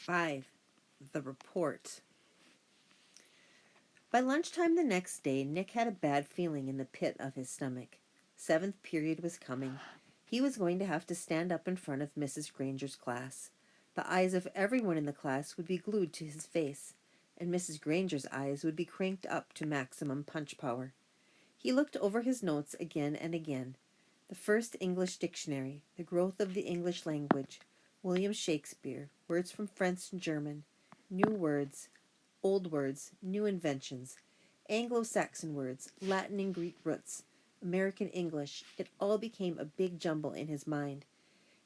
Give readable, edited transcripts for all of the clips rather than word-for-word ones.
5. The Report. By lunchtime the next day, Nick had a bad feeling in the pit of his stomach. Seventh period was coming. He was going to have to stand up in front of Mrs. Granger's class. The eyes of everyone in the class would be glued to his face, and Mrs. Granger's eyes would be cranked up to maximum punch power. He looked over his notes again and again. The first English dictionary, the growth of the English language, William Shakespeare, words from French and German, new words, old words, new inventions, Anglo-Saxon words, Latin and Greek roots, American English, it all became a big jumble in his mind.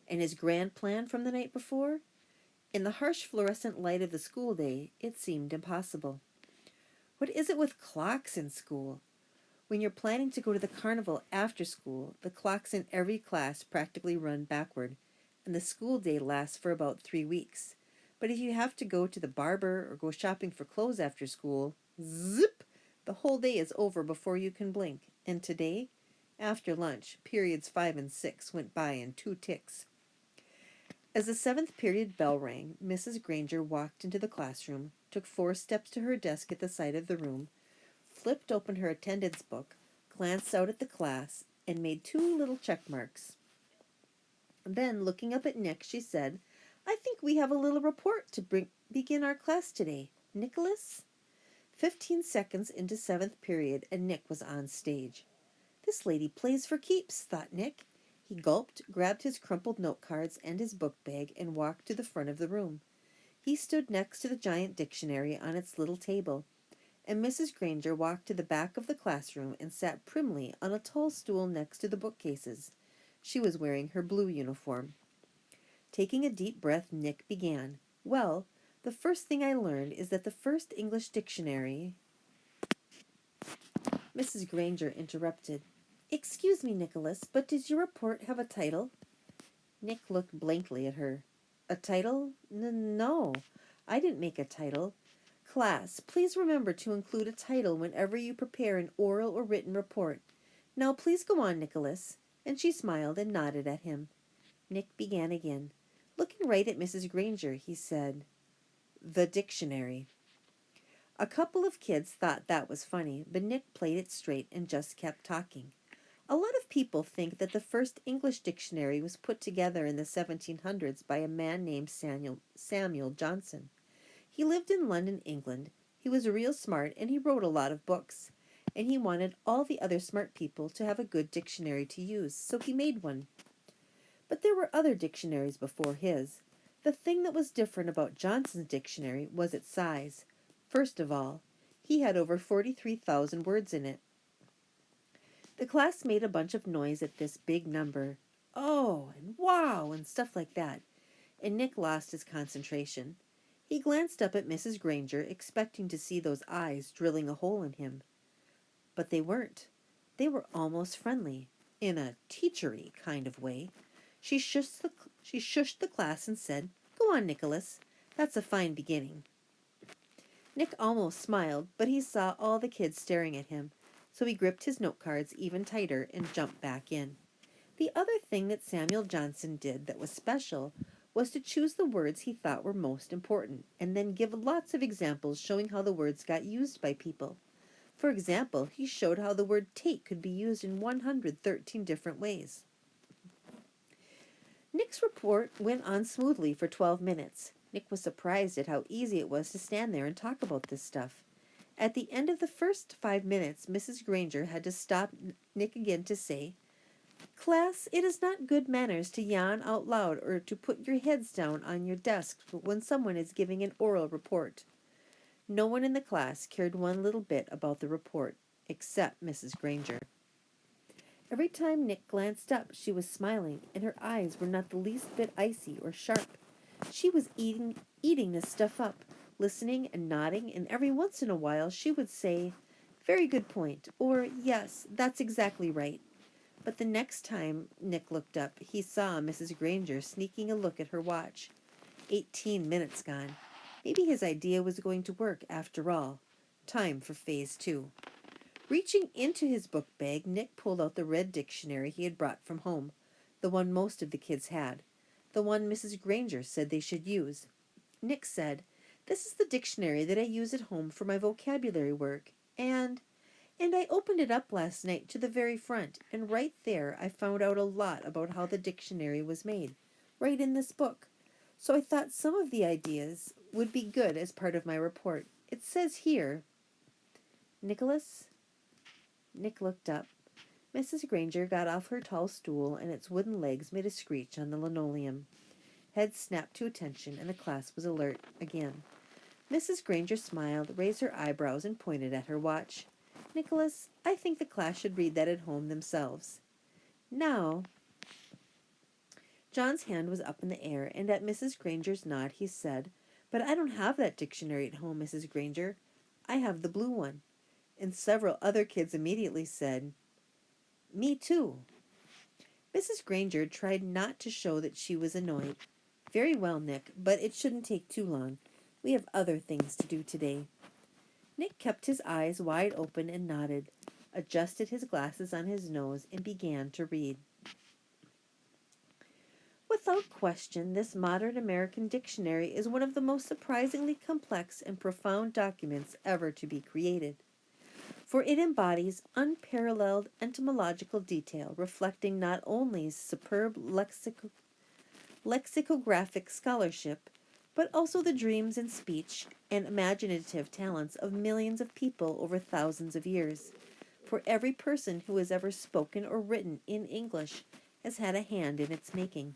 And his grand plan from the night before? In the harsh fluorescent light of the school day, it seemed impossible. What is it with clocks in school? When you're planning to go to the carnival after school, the clocks in every class practically run backward, and the school day lasts for about 3 weeks. But if you have to go to the barber or go shopping for clothes after school, zip, the whole day is over before you can blink. And today, after lunch, periods 5 and 6 went by in 2 ticks. As the 7th period bell rang, Mrs. Granger walked into the classroom, took 4 steps to her desk at the side of the room, flipped open her attendance book, glanced out at the class, and made 2 little check marks. Then, looking up at Nick, she said, "I think we have a little report to begin our class today. Nicholas?" 15 seconds into 7th period, and Nick was on stage. This lady plays for keeps, thought Nick. He gulped, grabbed his crumpled note cards and his book bag, and walked to the front of the room. He stood next to the giant dictionary on its little table, and Mrs. Granger walked to the back of the classroom and sat primly on a tall stool next to the bookcases. She was wearing her blue uniform. Taking a deep breath, Nick began. "Well, the first thing I learned is that the first English dictionary—" Mrs. Granger interrupted. "Excuse me, Nicholas, but does your report have a title?" Nick looked blankly at her. "A title? No, I didn't make a title. Class, please remember to include a title whenever you prepare an oral or written report. Now please go on, Nicholas." And she smiled and nodded at him. Nick began again. Looking right at Mrs. Granger, he said, "The dictionary." A couple of kids thought that was funny, but Nick played it straight and just kept talking. A lot of people think that the first English dictionary was put together in the 1700s by a man named Samuel Johnson. He lived in London, England. He was real smart and he wrote a lot of books. And he wanted all the other smart people to have a good dictionary to use, so he made one. But there were other dictionaries before his. The thing that was different about Johnson's dictionary was its size. First of all, he had over 43,000 words in it. The class made a bunch of noise at this big number. "Oh," and "wow," and stuff like that. And Nick lost his concentration. He glanced up at Mrs. Granger, expecting to see those eyes drilling a hole in him. But they weren't. They were almost friendly, in a teachery kind of way. She shushed the class and said, "Go on, Nicholas. That's a fine beginning." Nick almost smiled, but he saw all the kids staring at him, so he gripped his note cards even tighter and jumped back in. The other thing that Samuel Johnson did that was special was to choose the words he thought were most important, and then give lots of examples showing how the words got used by people. For example, he showed how the word take could be used in 113 different ways. Nick's report went on smoothly for 12 minutes. Nick was surprised at how easy it was to stand there and talk about this stuff. At the end of the first 5 minutes, Mrs. Granger had to stop Nick again to say, "Class, it is not good manners to yawn out loud or to put your heads down on your desks when someone is giving an oral report." No one in the class cared one little bit about the report, except Mrs. Granger. Every time Nick glanced up, she was smiling, and her eyes were not the least bit icy or sharp. She was eating this stuff up, listening and nodding, and every once in a while she would say, "Very good point," or "Yes, that's exactly right." But the next time Nick looked up, he saw Mrs. Granger sneaking a look at her watch. 18 minutes gone. Maybe his idea was going to work after all. Time for phase 2. Reaching into his book bag, Nick pulled out the red dictionary he had brought from home, the one most of the kids had, the one Mrs. Granger said they should use. Nick said, "This is the dictionary that I use at home for my vocabulary work, and I opened it up last night to the very front, and right there I found out a lot about how the dictionary was made, right in this book. So I thought some of the ideas would be good as part of my report. It says here, Nicholas." Nick looked up. Mrs. Granger got off her tall stool, and its wooden legs made a screech on the linoleum. Heads snapped to attention, and the class was alert again. Mrs. Granger smiled, raised her eyebrows, and pointed at her watch. "Nicholas, I think the class should read that at home themselves. Now." John's hand was up in the air, and at Mrs. Granger's nod he said, "But I don't have that dictionary at home, Mrs. Granger. I have the blue one." And several other kids immediately said, "Me too." Mrs. Granger tried not to show that she was annoyed. "Very well, Nick, but it shouldn't take too long. We have other things to do today." Nick kept his eyes wide open and nodded, adjusted his glasses on his nose, and began to read. Without question, this modern American dictionary is one of the most surprisingly complex and profound documents ever to be created, for it embodies unparalleled entomological detail, reflecting not only superb lexicographic scholarship, but also the dreams and speech and imaginative talents of millions of people over thousands of years. For every person who has ever spoken or written in English has had a hand in its making.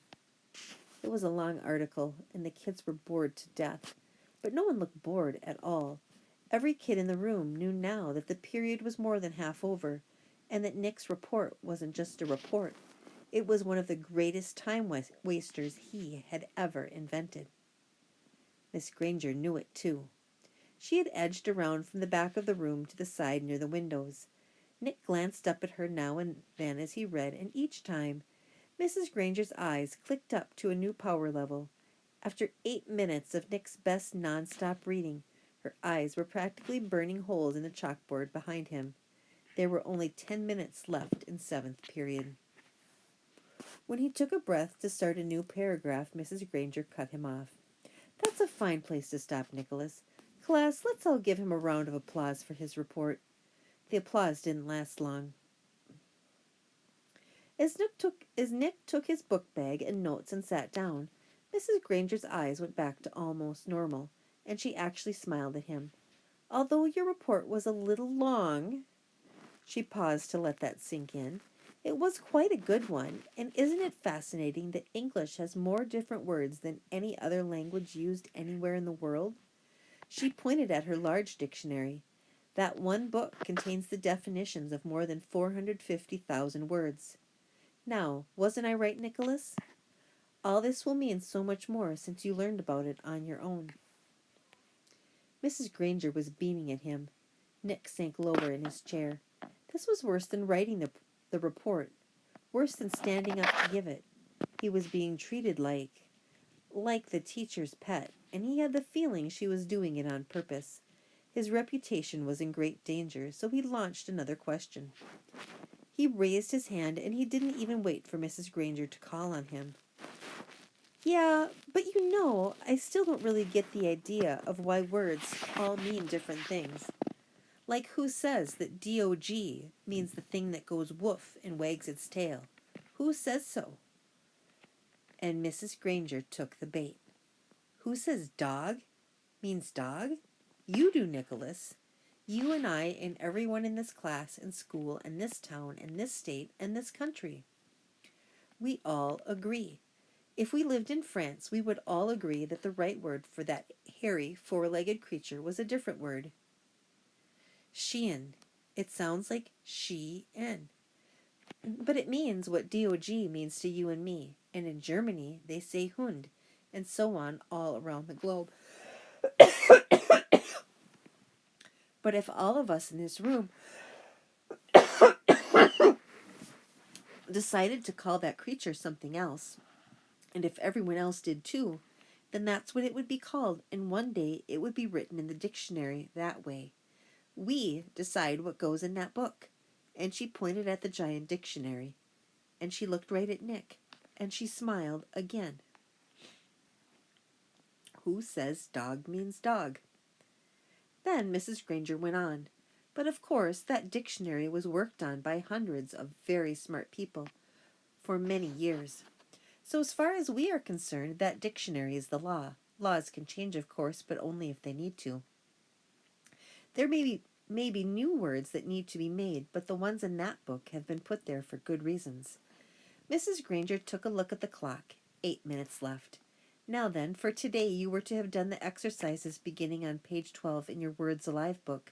It was a long article, and the kids were bored to death. But no one looked bored at all. Every kid in the room knew now that the period was more than half over, and that Nick's report wasn't just a report. It was one of the greatest time wasters he had ever invented. Miss Granger knew it, too. She had edged around from the back of the room to the side near the windows. Nick glanced up at her now and then as he read, and each time Mrs. Granger's eyes clicked up to a new power level. After 8 minutes of Nick's best non-stop reading, her eyes were practically burning holes in the chalkboard behind him. There were only 10 minutes left in 7th period. When he took a breath to start a new paragraph, Mrs. Granger cut him off. "That's a fine place to stop, Nicholas. Class, let's all give him a round of applause for his report." The applause didn't last long. As Nick took his book bag and notes and sat down, Mrs. Granger's eyes went back to almost normal, and she actually smiled at him. "Although your report was a little long," she paused to let that sink in, "it was quite a good one, and isn't it fascinating that English has more different words than any other language used anywhere in the world?" She pointed at her large dictionary. That one book contains the definitions of more than 450,000 words. Now, wasn't I right, Nicholas? All this will mean so much more since you learned about it on your own." Mrs. Granger was beaming at him. Nick sank lower in his chair. This was worse than writing the report, worse than standing up to give it. He was being treated like the teacher's pet, and he had the feeling she was doing it on purpose. His reputation was in great danger, so he launched another question. He raised his hand, and he didn't even wait for Mrs. Granger to call on him. "Yeah, but I still don't really get the idea of why words all mean different things. Like who says that dog means the thing that goes woof and wags its tail? Who says so?" And Mrs. Granger took the bait. "Who says dog means dog? You do, Nicholas. You and I and everyone in this class and school and this town and this state and this country. We all agree. If we lived in France, we would all agree that the right word for that hairy, four-legged creature was a different word. Chien. It sounds like she-en. But it means what dog means to you and me. And in Germany, they say Hund, and so on all around the globe. But if all of us in this room decided to call that creature something else, and if everyone else did too, then that's what it would be called, and one day it would be written in the dictionary that way. We decide what goes in that book." And she pointed at the giant dictionary, and she looked right at Nick, and she smiled again. Who says dog means dog? Then Mrs. Granger went on. But of course that dictionary was worked on by hundreds of very smart people for many years. So as far as we are concerned, that dictionary is the law. Laws can change, of course, but only if they need to. There may be new words that need to be made, but the ones in that book have been put there for good reasons. Mrs. Granger took a look at the clock. 8 minutes left. Now then, for today you were to have done the exercises beginning on page 12 in your Words Alive book.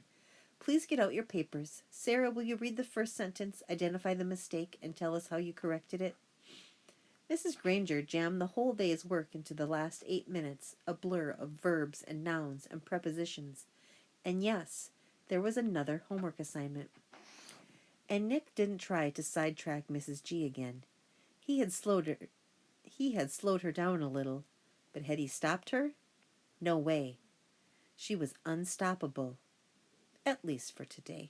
Please get out your papers. Sarah, will you read the first sentence, identify the mistake, and tell us how you corrected it? Mrs. Granger jammed the whole day's work into the last 8 minutes, a blur of verbs and nouns and prepositions. And yes, there was another homework assignment. And Nick didn't try to sidetrack Mrs. G again. He had slowed her down a little, but had he stopped her? No way. She was unstoppable, at least for today.